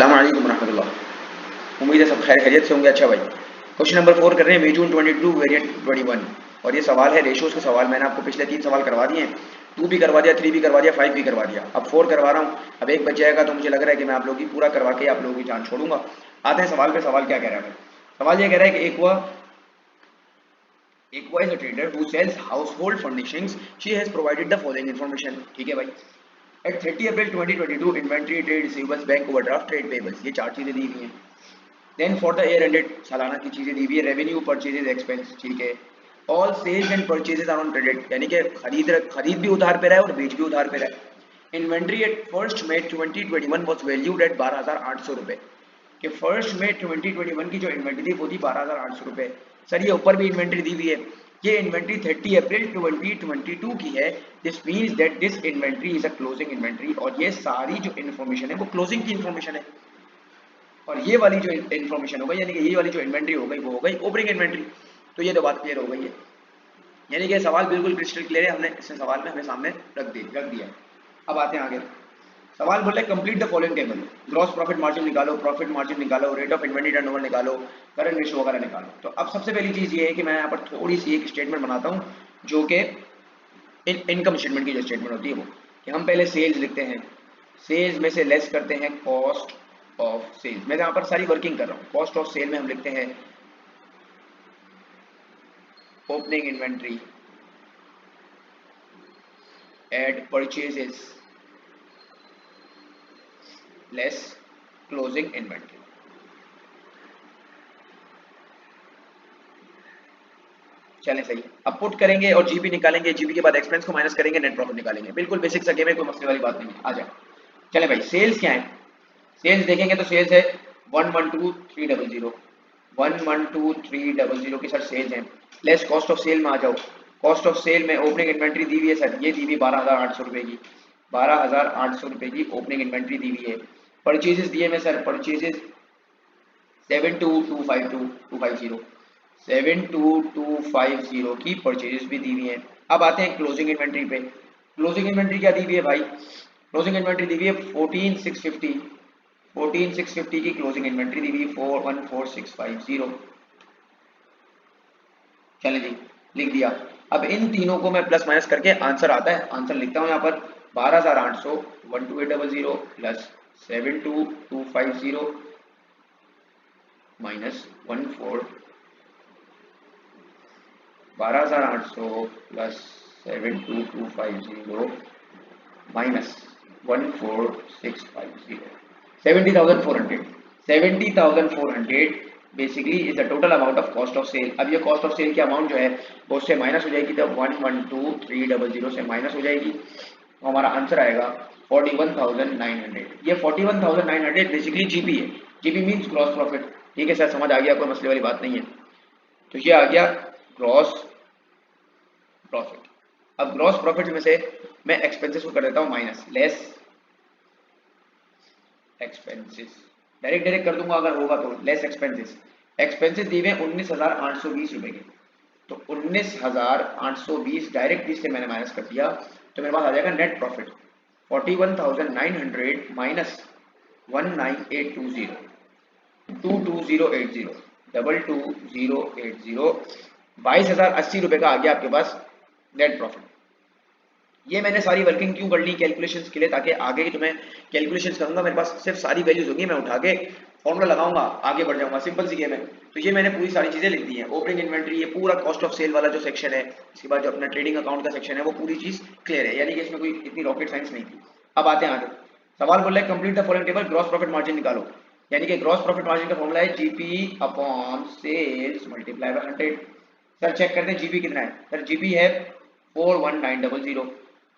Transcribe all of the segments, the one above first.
अस्सलाम वालेकुम रहमतुल्लाह। उम्मीद है सब खैर खैरियत से होंगे। अच्छा भाई, क्वेश्चन नंबर 4 कर रहे हैं, मेजून 22 वेरिएंट 21, और ये सवाल है रेशोज का सवाल। मैंने आपको पिछले 3 सवाल करवा दिए हैं, 2 भी करवा दिया, 3 भी करवा दिया, 5 भी करवा दिया, अब 4 करवा रहा हूँ। अब एक बच जाएगा तो मुझे लग रहा है कि मैं आप लोगों की पूरा करवा के आप लोगों की जान छोड़ूंगा। आते हैं सवाल पे। सवाल क्या कह रहा है भाई? सवाल ये कह रहा है कि Aqua is a trader who sells household furnishings. She has provided the following information. ठीक है भाई। At 30 April 2022, inventory, trade receivables, bank overdraft, trade payables, ये 4 चीजें दी हुई हैं। Then for the year ended, सालाना की चीजें दी हुई है। रेवेन्यू, परचेजेस, एक्सपेंस, ठीक है। All sales and purchases are on credit, यानी कि खरीद भी उधार पे रहा है और बेच भी उधार पे रहा है। Inventory at 1 May 2021 was valued at 12,800 रुपए, कि 1 मई 2021 की जो इन्वेंट्री थी वो थी 12,800 रुपए। सर ये ऊपर भी इन्वेंट्री दी हुई है। ये इन्वेंट्री 30 अप्रैल 2022 की है। This means that this inventory is a closing inventory, और ये सारी जो इन्फॉर्मेशन है वो क्लोजिंग की इन्फॉर्मेशन है। और ये वाली जो इन्फॉर्मेशन हो गई, यानी कि ये वाली जो इन्वेंट्री हो गई वो हो गई ओपनिंग इन्वेंट्री। तो ये तो बात क्लियर हो गई है, यानी कि सवाल बिल्कुल क्रिस्टल क्लियर है। हमने इस सवाल में हमें सामने रख दिया। अब आते हैं आगे। सवाल बोल रहे complete the following table. Gross profit margin निकालो, प्रॉफिट मार्जिन निकालो, रेट ऑफ इन्वेंटरी टर्नओवर निकालो, करंट रेशियो वगैरह निकालो। तो अब सबसे पहली चीज ये है कि मैं यहाँ पर थोड़ी सी एक स्टेटमेंट बनाता हूँ, जो कि इनकम स्टेटमेंट की जो स्टेटमेंट होती है वो, कि हम पहले सेल्स लिखते हैं, सेल्स में से लेस करते हैं कॉस्ट ऑफ सेल्स। मैं यहाँ पर सारी वर्किंग कर रहा हूँ। कॉस्ट ऑफ सेल में हम लिखते हैं opening inventory add purchases less closing inventory. चलें सही। अब पुट करेंगे और जीपी निकालेंगे, जीपी के बाद एक्सपेंस को माइनस करेंगे, नेट प्रॉफिट निकालेंगे। बिल्कुल बेसिक सा गेम है, कोई मसले वाली बात नहीं है। आ जाए चलें भाई। सेल्स क्या है? सेल्स देखेंगे तो सेल्स है 112,300, 112,300 की सर सेल्स है। लेस कॉस्ट ऑफ सेल में आ जाओ। कॉस्ट ऑफ सेल में ओपनिंग इन्वेंट्री दी हुई है सर, ये दी हुई 12,800 रुपए की, 12,800 रुपए की ओपनिंग इन्वेंट्री दी हुई है। परचेजेस दिए में सर, परचेजेस 72,250, 72,250 की परचेजेस भी दी हुई है। अब आते हैं क्लोजिंग इन्वेंट्री पे। क्लोजिंग इन्वेंट्री क्या दी हुई है भाई? क्लोजिंग इन्वेंट्री दी हुई है 14,650, 14,650 की क्लोजिंग इन्वेंट्री दी हुई 414,650। चले जी, लिख दिया। अब इन तीनों को मैं प्लस माइनस करके आंसर आता है, आंसर लिखता हूँ यहाँ पर 12,800, 12800 plus 72,250 minus 12,800 plus 72,250 minus 14,650, 70,400, 70,400 basically is the total amount of cost of sale. अब ये कॉस्ट ऑफ सेल की अमाउंट जो है वो उससे माइनस हो जाएगी, तो 112,300 से माइनस हो जाएगी, तो हमारा आंसर आएगा 41,900। ये 41,900 बेसिकली जीपी है। GP means gross profit. ठीक है सर, समझ आ गया, कोई मसले वाली बात नहीं है। तो ये आ गया ग्रॉस प्रॉफिट। अब ग्रॉस प्रॉफिट में से मैं एक्सपेंसेस को कर देता हूँ minus, less expenses, direct direct कर दूंगा अगर होगा तो, लेस एक्सपेंसेस। एक्सपेंसेस दिए हुए 19,820 रुपए के, तो 19,820 डायरेक्ट 20 से मैंने माइनस कर दिया, तो मेरे पास आ जाएगा नेट प्रॉफिट 41,900 माइनस 19,820, 22080, 22080, 22,080 रुपए का आ गया आपके पास नेट प्रॉफिट। ये मैंने सारी वर्किंग क्यों कर ली कैलकुलेशंस के लिए, ताकि आगे की तुम्हें कैलकुलेशंस करूंगा, मेरे पास सिर्फ सारी वैल्यूज होंगी, मैं उठा के फॉर्मूला लगाऊंगा, आगे बढ़ जाऊंगा, सिंपल सी गेम है। तो ये मैंने पूरी सारी चीजें लिख दी हैं। ओपनिंग इन्वेंट्री, ये पूरा कॉस्ट ऑफ सेल वाला जो सेक्शन है, इसके बाद जो अपना ट्रेडिंग अकाउंट का सेक्शन है, वो पूरी चीज क्लियर है, यानी कि इसमें कोई इतनी रॉकेट साइंस नहीं थी। अब आते हैं आगे। सवाल बोल रहे हैं complete the following table, gross profit margin निकालो। यानी कि ग्रॉस प्रॉफिट मार्जिन का फॉर्मूला है GP upon sales multiply by 100। Sir check करते हैं जीपी कितना है। सर जीपी है 41900,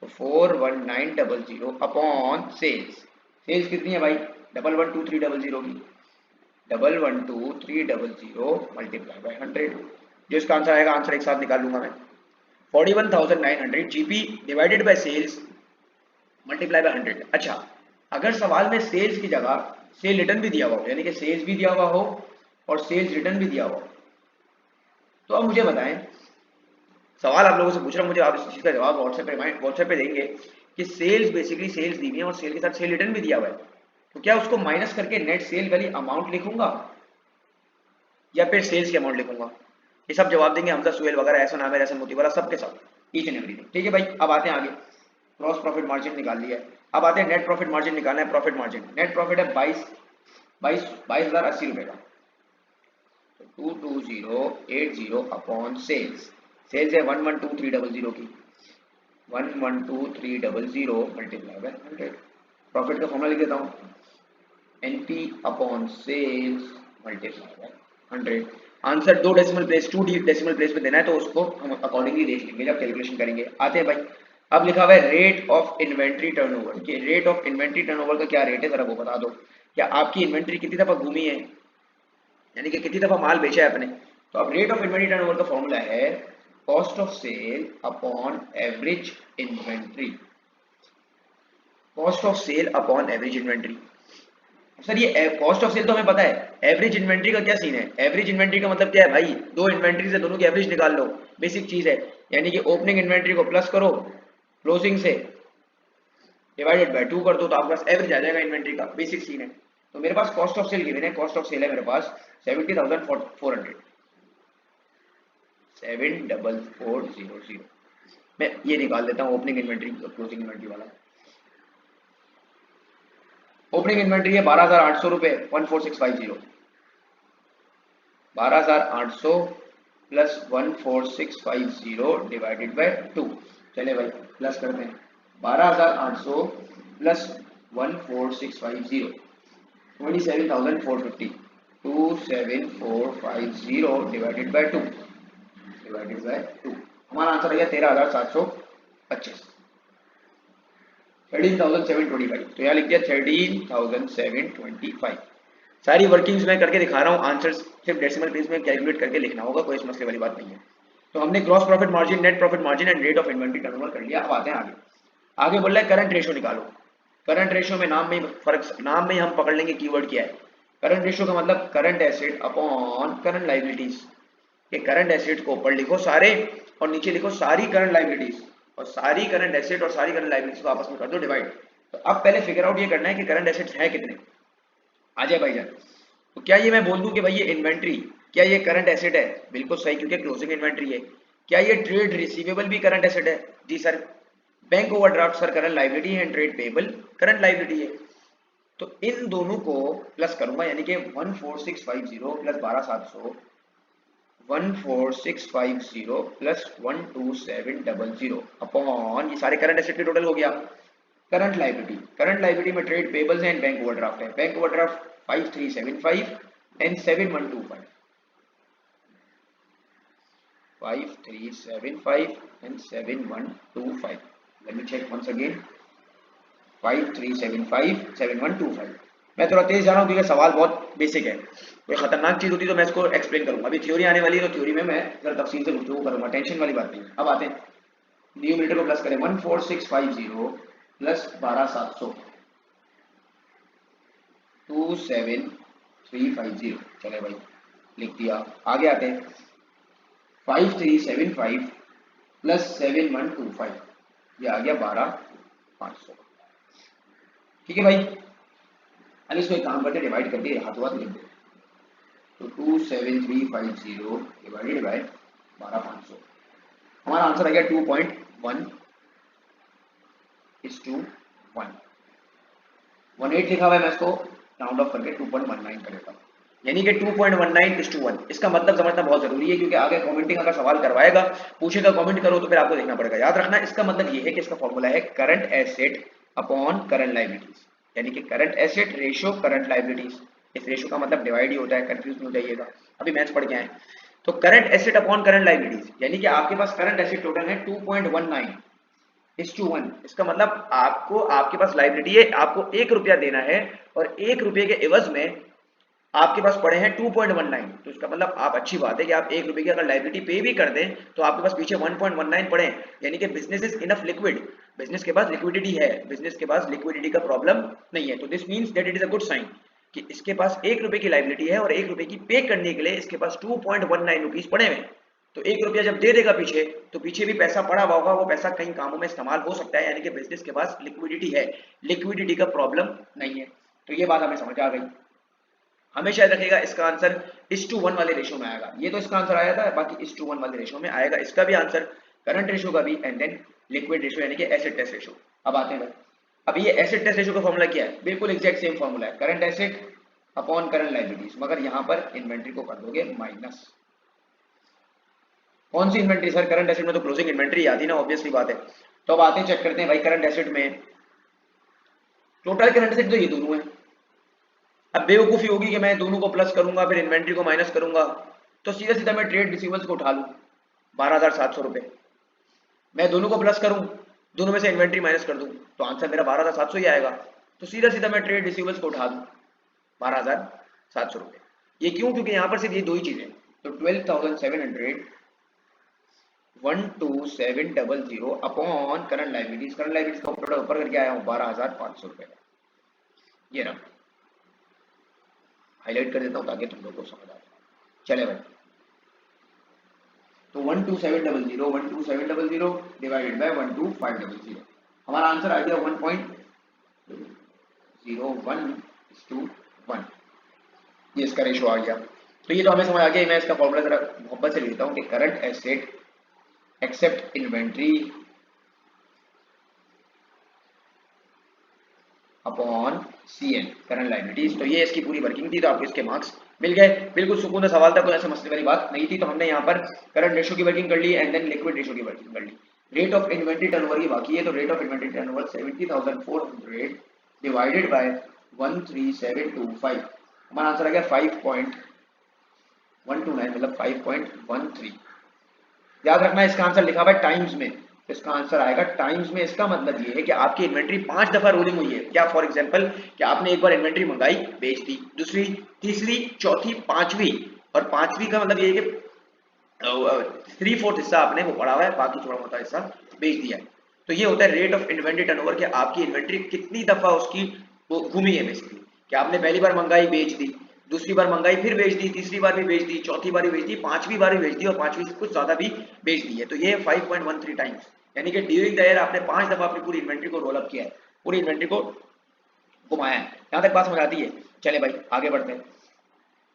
तो 41900 अपॉन सेल्स, सेल्स कितनी है भाई 112300 की, 112300 मल्टीप्लाई बाय 100, जो इसका आंसर आएगा, आंसर एक साथ निकाल लूंगा मैं, 41,900 GP divided by sales multiply by 100। अच्छा, अगर सवाल में सेल्स की जगह सेल रिटर्न भी दिया हुआ हो, यानी कि सेल्स भी दिया हुआ हो और सेल्स रिटर्न भी दिया हुआ हो, तो अब मुझे बताएं, सवाल आप लोगों से पूछ रहा हूं, मुझे आप इस चीज का जवाब व्हाट्सएप पे देंगे कि सेल्स बेसिकली सेल्स दी हुई है और सेल के साथ सेल रिटर्न भी दिया हुआ है, तो क्या उसको माइनस करके नेट सेल वाली अमाउंट लिखूंगा या फिर सेल्स की अमाउंट लिखूंगा? ये सब जवाब देंगे हमजा सुहेल वगैरह, ऐसा नाम है, ऐसा मोती वाला, सबके सब ईच एंड एवरीथिंग। ठीक है भाई, अब आते हैं आगे। ग्रॉस प्रॉफिट मार्जिन निकाल लिया है, अब आते हैं नेट प्रॉफिट मार्जिन निकालना है। प्रॉफिट मार्जिन, नेट प्रॉफिट है 22,080 रुपए का, तो 22080 अपॉन सेल्स, सेल्स है 112300 की, 112300 मल्टीप्लाई बाय 100। प्रॉफिट का फॉर्मूला लिख देता हूँ, NP upon sales multiply by 100। Answer दो decimal place, two decimal place में देना है, तो उसको हम अकॉर्डिंगली देख लेंगे जब कैलकुलेशन करेंगे। आते हैं भाई, अब लिखा हुआ है रेट ऑफ इन्वेंट्री टर्नओवर, कि रेट ऑफ इन्वेंट्री टर्नओवर का क्या रेट है जरा वो बता दो। क्या आपकी इन्वेंट्री कितनी दफा घूमी है, यानी कि कितनी दफा माल बेचा है आपने। तो अब रेट ऑफ इन्वेंट्री टर्नओवर का फॉर्मूला है cost of sale upon average inventory, cost of sale upon average inventory. Sir ये कॉस्ट ऑफ सेल तो हमें पता है, एवरेज इन्वेंट्री का क्या सीन है? एवरेज इन्वेंट्री का मतलब क्या है भाई, दो इन्वेंट्री से दोनों की एवरेज निकाल लो, बेसिक चीज है। यानी कि ओपनिंग इन्वेंट्री को प्लस करो क्लोजिंग से, डिवाइडेड बाय 2 कर दो, तो आपके पास एवरेज आ जाएगा इन्वेंट्री का, बेसिक सीन है। तो मेरे पास कॉस्ट ऑफ सेल गिवन है, कॉस्ट ऑफ सेल है मेरे पास 70,400, 74400। मैं ये निकाल देता हूँ ओपनिंग इन्वेंट्री और क्लोजिंग इन्वेंट्री वाला। ओपनिंग इन्वेंट्री है 12,800 रुपए, 14650, 12,800 प्लस 14650 डिवाइडेड बाय 2। चले भाई प्लस करते हैं, 12,800 plus 14650, 27,450, 27450 divided by 2, divided by 2। हमारा आंसर आ गया 13,725, 13,725। तो यहाँ लिख दिया 13,725। सारी वर्किंग्स मैं करके दिखा रहा हूँ, आंसर सिर्फ डेसिमल प्लेस में कैलकुलेट करके लिखना होगा, कोई मसले वाली बात नहीं है। तो हमने gross profit margin, net profit margin and rate of inventory turnover कर लिया। अब आते हैं आगे। आगे बोल रहा है करंट रेशो निकालो। करंट रेशो में नाम में फर्क, नाम में हम पकड़ लेंगे कीवर्ड क्या है। करंट रेशो का मतलब current asset upon current liabilities. ये करंट एसेट को ऊपर लिखो सारे और नीचे लिखो सारी करंट लाइबिलिटीज, और सारी करंट एसेट और सारी करंट लाइबिलिटीज को आपस में कर दो डिवाइड। तो अब पहले फिगर आउट ये करना है कि करंट एसेट्स है कितने। आ जाए भाईजान, तो क्या ये मैं बोल दूं कि भाई ये इन्वेंट्री, क्या ये करंट एसेट है? बिल्कुल सही, क्योंकि क्लोजिंग इन्वेंट्री है। क्या ये ट्रेड रिसीवेबल भी करंट एसेट है? जी sir. Bank overdraft sir current liability है, ट्रेड पेबल करंट लाइबिलिटी है। तो इन दोनों को प्लस करूंगा, यानी कि 14650 प्लस 12,700, 14650 प्लस 12700 अपॉन ये सारे करंट एसेट के टोटल हो गया। करंट लाइबिलिटी, करंट लाइबिलिटी में trade payables and bank overdraft है। Bank overdraft 5375 and 7125, 5375 and 7125. Let me check once again. 5375 7125। मैं थोड़ा तेज जा रहा हूँ क्योंकि सवाल बहुत बेसिक है, कोई खतरनाक चीज होती तो मैं इसको एक्सप्लेन करूंगा। अभी थ्योरी आने वाली है तो थ्योरी में मैं जरा तफसील से गुफ्तगू करूंगा, टेंशन वाली बात नहीं। अब आते हैं न्यूमरेटर को प्लस करें, 14650 प्लस 12,700, 27350। चले भाई लिख दिया। आगे आते हैं 5375 प्लस 7125, ये आ गया 12,500। ठीक है भाई, अब इसको एक काम करते डिवाइड करके हाथों हाथ लिख दो। तो 27350 डिवाइडेड बाय 12,500, हमारा आंसर आ गया 2.1:1। 18 लिखा हुआ है, मैं इसको राउंड ऑफ करके 2.19 कर देता हूँ, यानी कि 2.19:1। इसका मतलब समझना बहुत जरूरी है, क्योंकि आगे कमेंटिंग अगर सवाल करवाएगा, पूछेगा, कमेंट करो तो फिर आपको देखना पड़ेगा। याद रखना इसका मतलब ये है कि इसका फॉर्मूला है current asset upon current liabilities, यानी कि current asset ratio current liabilities. इस रेशो का मतलब डिवाइड ही होता है, कंफ्यूज नहीं हो जाइएगा, अभी मैथ्स पढ़ के आए। तो current asset upon current liabilities, यानी कि आपके पास करंट एसेट टोटल है 2.19:1। इसका मतलब आपको, आपके पास लाइबिलिटी है, आपको 1 रुपया देना है और 1 रुपये के एवज में आपके पास पड़े हैं 2.19। तो इसका मतलब आप, अच्छी बात है कि आप 1 रुपये की अगर लाइबिलिटी पे भी कर दें तो आपके पास पीछे 1.19 पड़े, यानी कि business is enough liquid, business के पास लिक्विडिटी है, बिजनेस के पास लिक्विडिटी का प्रॉब्लम नहीं है। तो this means that it is a good sign कि इसके पास 1 रुपये की लाइबिलिटी है और 1 रुपये की पे करने के लिए इसके पास 2.19 रुपीज पड़े हुए। तो 1 रुपया जब दे देगा पीछे, तो पीछे भी पैसा पड़ा हुआ होगा, वो पैसा कई कामों में इस्तेमाल हो सकता है, यानी कि बिजनेस के पास लिक्विडिटी है, लिक्विडिटी का प्रॉब्लम नहीं है। तो ये बात हमें समझ आ गई। हमेशा याद रखिएगा इसका आंसर इस टू वन वाले रेशियो में आएगा। ये तो इसका आंसर आया था, बाकी इस टू वन वाले रेशियो में आएगा इसका भी आंसर, करंट रेशियो का भी, एंड देन लिक्विड रेशियो यानी कि एसिड टेस्ट रेशियो। अब आते हैं भाई, अब ये एसिड टेस्ट रेशियो का फॉर्मूला क्या है, बिल्कुल एग्जैक्ट सेम फॉर्मूला है, current acid upon current liabilities, मगर यहाँ पर इन्वेंट्री को कर दोगे माइनस। कौन सी इन्वेंट्री सर, करंट एसिड में तो क्लोजिंग इन्वेंट्री आती है ना, ऑब्वियसली बात है। तो अब आते हैं, चेक करते हैं भाई करंट एसिड में टोटल करंट एसिड तो ये दोनों है। अब बेवकूफी होगी कि मैं दोनों को प्लस करूंगा फिर इन्वेंट्री को माइनस करूंगा, तो सीधा सीधा मैं ट्रेड रिसीवेबल्स को उठा लूं 12,700 रुपए, मैं दोनों को प्लस करूं, दोनों में से इन्वेंट्री माइनस कर दूं, तो आंसर मेरा 12,700 ही आएगा। तो सीधा सीधा मैं ट्रेड रिसीवेबल्स को उठा दूं 12,700 रुपए। ये क्यों, क्योंकि यहाँ पर सिर्फ ये दो ही चीजें, तो 12,700 12,700 upon current liabilities, current liabilities का ऊपर करके आया हूँ 12,500 रुपए का। ये ना हाईलाइट कर देता हूँ ताकि तुम लोग को समझ आ जाए। चले भाई, तो 12,700 डिवाइडेड बाय 12,500, हमारा आंसर आ गया 1.01:1। ये इसका रेशो आ गया। तो ये तो हमें समझ आ गया। मैं इसका फॉर्मूला जरा मोहब्बत से लिखता हूँ कि current asset except inventory upon CN current liabilities. तो ये इसकी पूरी वर्किंग थी, तो आपको इसके मार्क्स मिल गए। बिल्कुल सुकून सवाल था, कोई ऐसे मसले वाली बात नहीं थी। तो हमने यहाँ पर करंट रेशो की वर्किंग कर ली एंड देन लिक्विड रेशो की वर्किंग कर ली। रेट ऑफ इन्वेंट्री टर्नओवर की बाकी है, तो rate of inventory turnover 70,400 divided by 13725, हमारा आंसर आ गया 5.129 मतलब 5.13। याद रखना इसका आंसर लिखा हुआ है टाइम्स में, इसका आंसर आएगा टाइम्स में। इसका मतलब ये है कि आपकी इन्वेंट्री 5 दफा रोलिंग हुई है। क्या फॉर एग्जांपल कि आपने एक बार इन्वेंट्री मंगाई, बेच दी, दूसरी, तीसरी, चौथी, पांचवी, और पांचवी का मतलब ये है कि 3/4 हिस्सा आपने वो पड़ा हुआ है, बाकी थोड़ा मोटा हिस्सा बेच दिया है। तो ये होता है रेट ऑफ इन्वेंट्री टर्नओवर, कि आपकी इन्वेंट्री कितनी दफा उसकी वो घूमी है बेसिकली, कि आपने पहली बार मंगाई बेच दी, दूसरी बार मंगाई फिर बेच दी, तीसरी बार भी बेच दी, चौथी बार भी बेच दी, पांचवी बार भी बेच दी, और पांचवी से कुछ ज्यादा भी बेच दी है। तो ये 5.13 टाइम्स, यानी कि ड्यूरिंग द ईयर आपने 5 दफा अपनी पूरी इन्वेंट्री को रोल अप किया है, पूरी इन्वेंट्री को घुमाया है। यहाँ तक बात समझ आती है। चले भाई आगे बढ़ते हैं।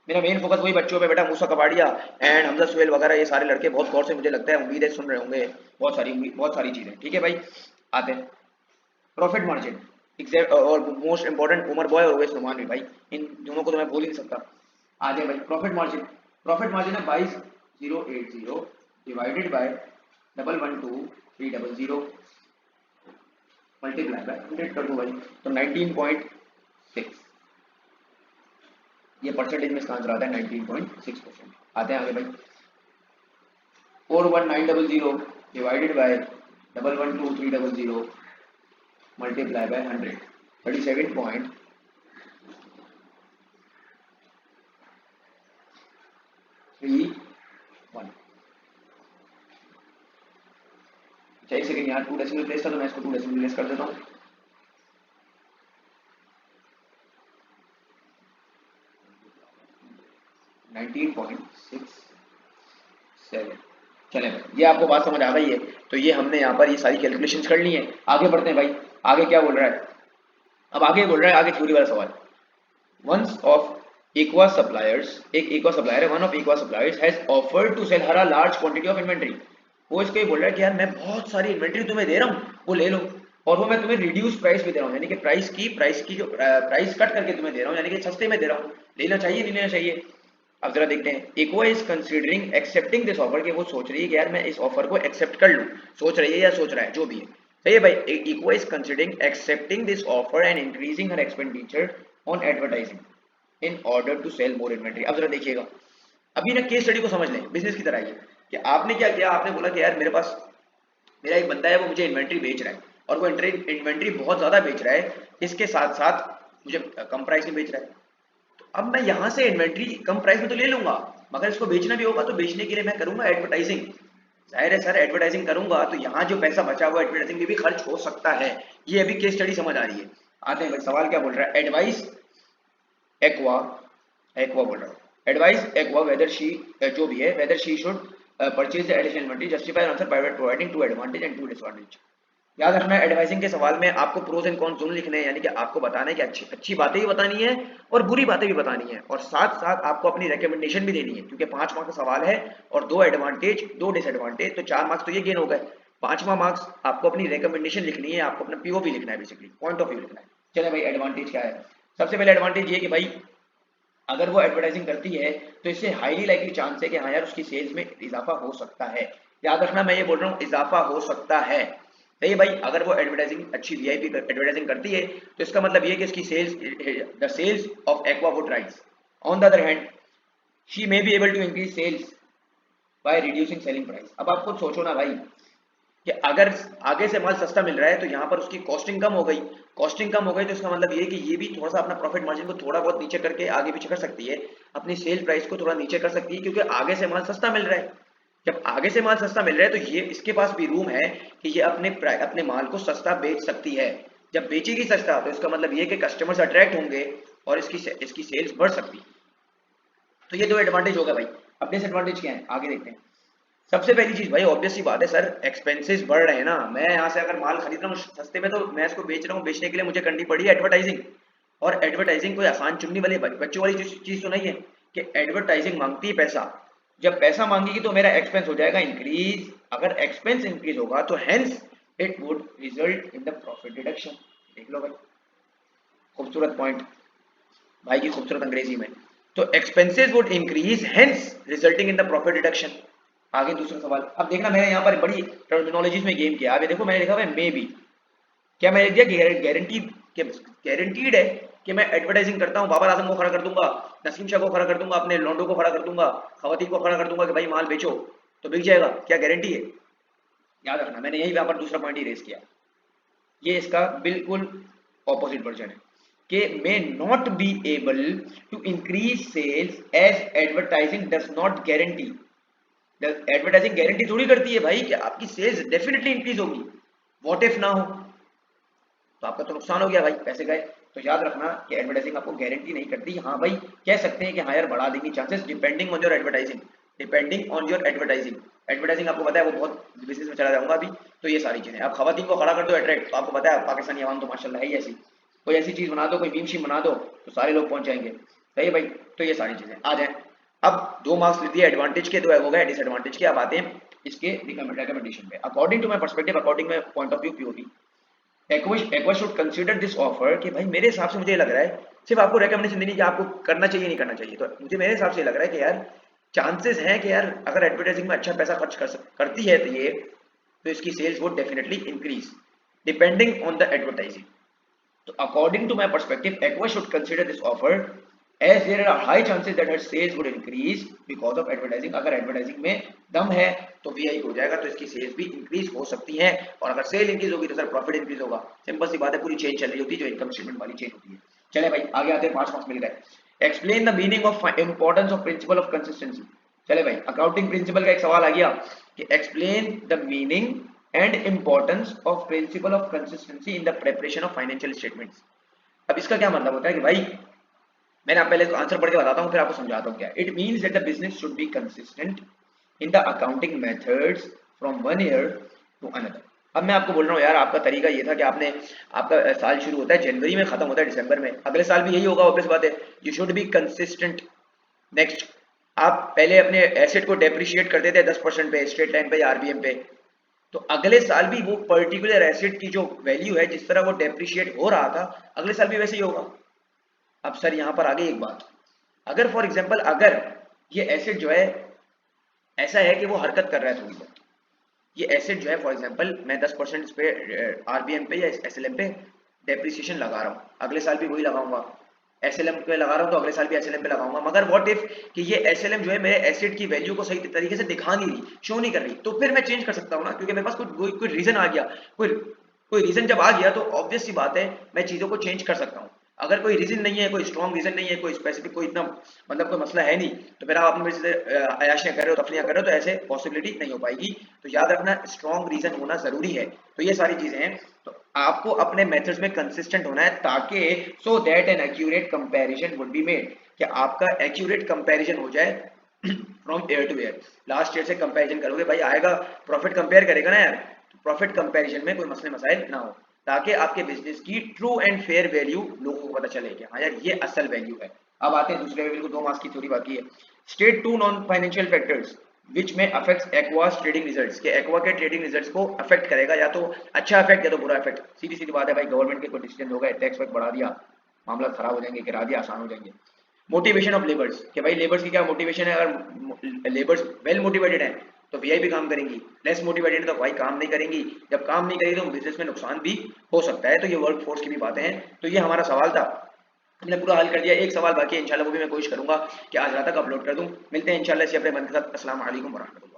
मेरा मेन फोकस वही बच्चों पे बेटा, मूसा कबाड़िया एंड हमजा सुहेल वगैरह, ये सारे लड़के बहुत गौर से मुझे लगता है, उम्मीद है सुन रहे होंगे बहुत सारी चीजें। ठीक है भाई, आते हैं प्रॉफिट मार्जिन और मोस्ट इंपॉर्टेंट उमर बॉय और ओवैस नुमान भी भाई, इन दोनों को तो मैं भूल ही नहीं सकता। आ जाए भाई, प्रॉफिट मार्जिन है 22,080 डिवाइडेड बाय 112,300 मल्टीप्लाई बाय 100 कर दो भाई, तो 19.6, ये परसेंटेज में इसका आंसर आता है 19.6%। आते हैं आगे भाई, 41900 डिवाइडेड बाय 112,300 मल्टीप्लाई बाय 100, 37.31। एक सेकंड, यहाँ 2 डेसिमल प्लेस था तो मैं इसको 2 डेसिमल प्लेस कर देता हूँ। चले भाई, ये आपको बात समझ आ गई है। तो ये हमने यहाँ पर ये सारी कैलकुलेशंस कर ली है। आगे बढ़ते हैं भाई, आगे क्या बोल रहा है, अब आगे बोल रहा है, आगे थ्योरी वाला सवाल। Once of Aqua suppliers, एक Aqua supplier है, one of Aqua suppliers has offered to sell her a large quantity of inventory। वो इसको ये बोल रहा है कि यार मैं बहुत सारी इन्वेंट्री तुम्हें दे रहा हूँ, वो ले लो, और वो मैं तुम्हें रिड्यूस प्राइस पे दे रहा हूँ, यानी कि प्राइस की जो प्राइस कट करके तुम्हें दे रहा हूँ, यानी कि सस्ते में दे रहा हूँ, लेना चाहिए नहीं लेना चाहिए। अब जरा देखते हैं, Aqua is considering accepting this offer, कि वो सोच रही है कि यार मैं इस ऑफर को एक्सेप्ट कर लूँ, सोच रही है या सोच रहा है जो भी है, सही है भाई। Aqua is considering accepting this offer and increasing her expenditure on advertising in order to sell more inventory। अब जरा देखिएगा, अभी ना केस स्टडी को समझ लें, बिजनेस की तरह ही, कि आपने क्या किया, आपने बोला कि यार मेरे पास मेरा एक बंदा है, वो मुझे इन्वेंट्री बेच रहा है, और वो इन्वेंट्री बहुत ज्यादा बेच रहा है, इसके साथ साथ मुझे कम प्राइस में बेच रहा है। तो अब मैं यहाँ से इन्वेंट्री कम प्राइस में तो ले लूंगा, मगर इसको बेचना भी होगा, तो बेचने के लिए मैं करूंगा एडवर्टाइजिंग। जाहिर है सर, एडवर्टाइजिंग करूंगा तो यहाँ जो पैसा बचा हुआ एडवर्टाइजिंग में भी खर्च हो सकता है। ये अभी केस स्टडी समझ आ रही है। आते हैं भाई, सवाल क्या बोल रहा है, एडवाइस एक्वा बोल रहा हूँ, एडवाइस एक्वा वेदर शी, जो भी है, whether she should purchase the additional inventory, justify answer by providing two advantage and two disadvantage. याद रखना एडवाइजिंग के सवाल में आपको प्रोज एंड कॉन्स दोनों लिखने हैं, यानी कि आपको बताना है कि अच्छी अच्छी बातें भी बतानी है और बुरी बातें भी बतानी है, और साथ साथ आपको अपनी रिकमेंडेशन भी देनी है, क्योंकि 5 मार्क्स का सवाल है और 2 एडवांटेज 2 डिसएडवांटेज, तो 4 मार्क्स तो ये गेन हो गए। 5वां मार्क्स आपको अपनी रिकमेंडेशन लिखनी है, आपको अपना पीओवी लिखना है, बेसिकली पॉइंट ऑफ व्यू लिखना है। चले भाई एडवांटेज क्या है। सबसे पहले एडवांटेज ये कि भाई अगर वो एडवर्टाइजिंग करती है तो इससे हाईली लाइकली चांस है कि हाँ यार उसकी सेल्स में इजाफा हो सकता है। याद रखना मैं ये बोल रहा हूँ इजाफा हो सकता है। सही है भाई, अगर वो एडवर्टाइजिंग अच्छी वीआईपी एडवर्टाइजिंग करती है तो इसका मतलब ये है कि इसकी sales, the sales of Aqua would rise. On the other hand she may be able to increase sales by reducing selling price. अब आप खुद सोचो ना भाई कि अगर आगे से माल सस्ता मिल रहा है तो यहाँ पर उसकी कॉस्टिंग कम हो गई, कॉस्टिंग कम हो गई तो इसका मतलब ये कि ये भी थोड़ा सा अपना प्रॉफिट मार्जिन को थोड़ा बहुत नीचे करके आगे पीछे कर सकती है, अपनी सेल प्राइस को थोड़ा नीचे कर सकती है, क्योंकि आगे से माल सस्ता मिल रहा है। जब आगे से माल सस्ता मिल रहा है तो ये इसके पास भी रूम है कि ये अपने माल को सस्ता बेच सकती है। जब बेचेगी सस्ता तो इसका मतलब ये कि कस्टमर्स अट्रैक्ट होंगे और इसकी सेल्स बढ़ सकती है। तो ये 2 एडवांटेज होगा भाई। अब डिसएडवांटेज क्या है आगे देखते हैं। सबसे पहली चीज भाई ऑब्वियस सी बात है सर, एक्सपेंसेस बढ़ रहे हैं ना। मैं यहाँ से अगर माल खरीद रहा हूँ सस्ते में तो मैं इसको बेच रहा हूँ, बेचने के लिए मुझे करनी पड़ी है एडवर्टाइजिंग। और एडवर्टाइजिंग कोई आसान चुनने वाली बच्चों वाली चीज तो नहीं है कि एडवर्टाइजिंग मांगती है पैसा। जब पैसा मांगेगी तो मेरा एक्सपेंस हो जाएगा इंक्रीज। अगर एक्सपेंस इंक्रीज होगा तो hence it would result in the profit deduction. देख लो भाई, खूबसूरत पॉइंट भाई की खूबसूरत अंग्रेजी में। तो expenses would increase hence resulting in the profit deduction. आगे दूसरा सवाल, अब देखना मैंने यहाँ पर बड़ी टर्मिनोलॉजीज में गेम किया। अब ये देखो मैंने लिखा हुआ है मे बी, क्या मैंने लिख दिया गारंटी, गारंटीड है कि मैं एडवर्टाइजिंग करता हूँ बाबर आजम को खड़ा कर दूंगा, नसीम शाह को खड़ा कर दूंगा, अपने लोंडो को खड़ा कर दूंगा, खवातीन को खड़ा कर दूंगा कि भाई माल बेचो तो बिक जाएगा, क्या गारंटी है। याद रखना मैंने यही यहाँ पर दूसरा पॉइंट ही रेस किया, ये इसका बिल्कुल ऑपोजिट वर्जन है कि may not be able to increase sales as advertising does not guarantee. Advertising guarantee थोड़ी करती है भाई कि आपकी सेल्स डेफिनेटली इंक्रीज होगी। व्हाट इफ ना हो तो आपका तो नुकसान हो गया भाई, पैसे गए। तो याद रखना कि एडवर्टाइजिंग आपको गारंटी नहीं करती। हाँ भाई कह सकते हैं कि हाँ यार बढ़ा देंगी chances depending on your advertising, depending on your advertising. Advertising आपको पता है वो बहुत बिजनेस में चला जाऊंगा अभी। तो ये सारी चीजें, आप खवातीन को खड़ा कर दो अट्रैक्ट, तो आपको पता है पाकिस्तानी अवाम तो माशाल्लाह है ही ऐसी। कोई ऐसी चीज बना दो, कोई मीम शीम बना दो तो सारे लोग पहुंच जाएंगे। सही है भाई, तो ये सारी चीजें आ जाए। अब 2 मार्क्स ले दिए एडवांटेज के, 2 हो गए डिसएडवांटेज के। अब आते हैं इसके रिकमेंडेशन पे। According to my perspective, according my point of view POV, Aqua should consider this offer कि भाई मेरे हिसाब से मुझे लग रहा है, सिर्फ आपको रिकमेंडेशन देनी कि आपको करना चाहिए नहीं करना चाहिए, तो मुझे मेरे हिसाब से लग रहा है कि यार चांसेस हैं कि यार अगर एडवर्टाइजिंग में अच्छा पैसा खर्च करती है तो ये, तो इसकी sales would definitely increase depending on the advertising. तो according to my perspective Aqua should consider this offer as there are high chances that her sales would increase because of advertising। अगर एडवर्टाइजिंग में दम है तो VI हो जाएगा, तो इसकी सेल्स भी इंक्रीज हो सकती है। और अगर सेल इंक्रीज होगी तो सर प्रॉफिट इंक्रीज होगा। सिंपल सी बात है, पूरी चेन चल रही होती है जो इनकम स्टेटमेंट वाली चेन होती है। चले भाई आगे आते हैं, 5 मार्क्स मिल गए। Explain the meaning of importance of principle of consistency. चले भाई अकाउंटिंग प्रिंसिपल का एक सवाल आ गया कि explain the meaning and importance of principle of consistency in the preparation of financial statements. अब इसका क्या मतलब होता है कि भाई मैंने आप पहले आंसर पढ़ के बताता हूँ फिर आपको समझाता हूँ क्या। It means that the business should be consistent in the accounting methods from one year to another. अब मैं आपको बोल रहा हूँ यार आपका तरीका ये था कि आपने, आपका साल शुरू होता है जनवरी में, खत्म होता है दिसंबर में, अगले साल भी यही होगा, ऑब्वियस बात है। You should be consistent. Next, आप पहले अपने एसेट को डेप्रिशिएट करते थे 10% पे, स्ट्रेट लाइन पे या आरबीएम पे, तो अगले साल भी वो पर्टिकुलर एसेट की जो वैल्यू है जिस तरह वो डेप्रिशिएट हो रहा था अगले साल भी वैसे ही होगा। अब सर यहाँ पर आगे एक बात, अगर फॉर एग्जांपल अगर ये एसिड जो है ऐसा है कि वो हरकत कर रहा है थोड़ी बहुत, ये एसिड जो है फॉर एग्जांपल मैं 10% इस पे आरबीएम पे या एसएलएम पे डेप्रिसिएशन लगा रहा हूँ, अगले साल भी वही लगाऊंगा। एसएलएम पे लगा रहा हूँ तो अगले साल भी एसएलएम पे लगाऊंगा। मगर व्हाट इफ कि ये एसएलएम जो है मेरे एसिड की वैल्यू को सही तरीके से दिखा नहीं रही, शो नहीं कर रही, तो फिर मैं चेंज कर सकता हूँ ना, क्योंकि मेरे पास कोई रीजन आ गया। कोई कोई रीजन जब आ गया तो ऑब्वियस सी बात है मैं चीजों को चेंज कर सकता हूँ। अगर कोई रीजन नहीं है, कोई स्ट्रॉन्ग रीजन नहीं है, कोई स्पेसिफिक कोई इतना मतलब कोई मसला है नहीं, तो फिर आप अपने मेरे से अयाशियां कर रहे हो, तफलियां कर रहे हो, तो ऐसे पॉसिबिलिटी नहीं हो पाएगी। तो याद रखना स्ट्रॉन्ग रीजन होना जरूरी है। तो ये सारी चीजें हैं, तो आपको अपने मेथड्स में कंसिस्टेंट होना है ताकि so that an accurate comparison would be made, कि आपका एक्यूरेट कंपैरिजन हो जाए from year two year. Last year से कंपैरिजन करोगे भाई, आएगा प्रॉफिट कंपेयर करेगा ना यार, प्रॉफिट कंपैरिजन में कोई मसले मसाइल ना हो, ताकि आपके बिजनेस की ट्रू एंड फेयर वैल्यू लोगों को पता चले कि हाँ यार ये असल वैल्यू है। अब आते हैं दूसरे लेवल को, 2 मार्क्स की थ्योरी बाकी है। State 2 non financial factors which में अफेक्ट्स एक्वास ट्रेडिंग रिजल्ट्स, के एक्वा के ट्रेडिंग रिजल्ट्स को अफेक्ट करेगा, या तो अच्छा अफेक्ट या तो बुरा अफेक्ट। सीधी सीधी बात है भाई, गवर्नमेंट के कोई डिसीजन हो गए, टैक्स वैक्स बढ़ा दिया, मामला खराब हो जाएंगे, गिरा दिया आसान हो जाएंगे। मोटिवेशन ऑफ लेबर्स, कि भाई लेबर्स की क्या मोटिवेशन है, अगर लेबर्स वेल मोटिवेटेड है तो वीआईपी काम करेंगी, लेस मोटिवेटेड तो भाई काम नहीं करेंगी, जब काम नहीं करेगी तो बिजनेस में नुकसान भी हो सकता है। तो ये वर्क फोर्स की भी बातें हैं। तो ये हमारा सवाल था, हमने पूरा हल कर दिया। एक सवाल बाकी है, इंशाल्लाह वो भी मैं कोशिश करूंगा कि आज रात तक अपलोड कर दूं। मिलते हैं इंशाल्लाह इसी अपने बंद के साथ। अस्सलाम वालेकुम वरहमतुल्लाह।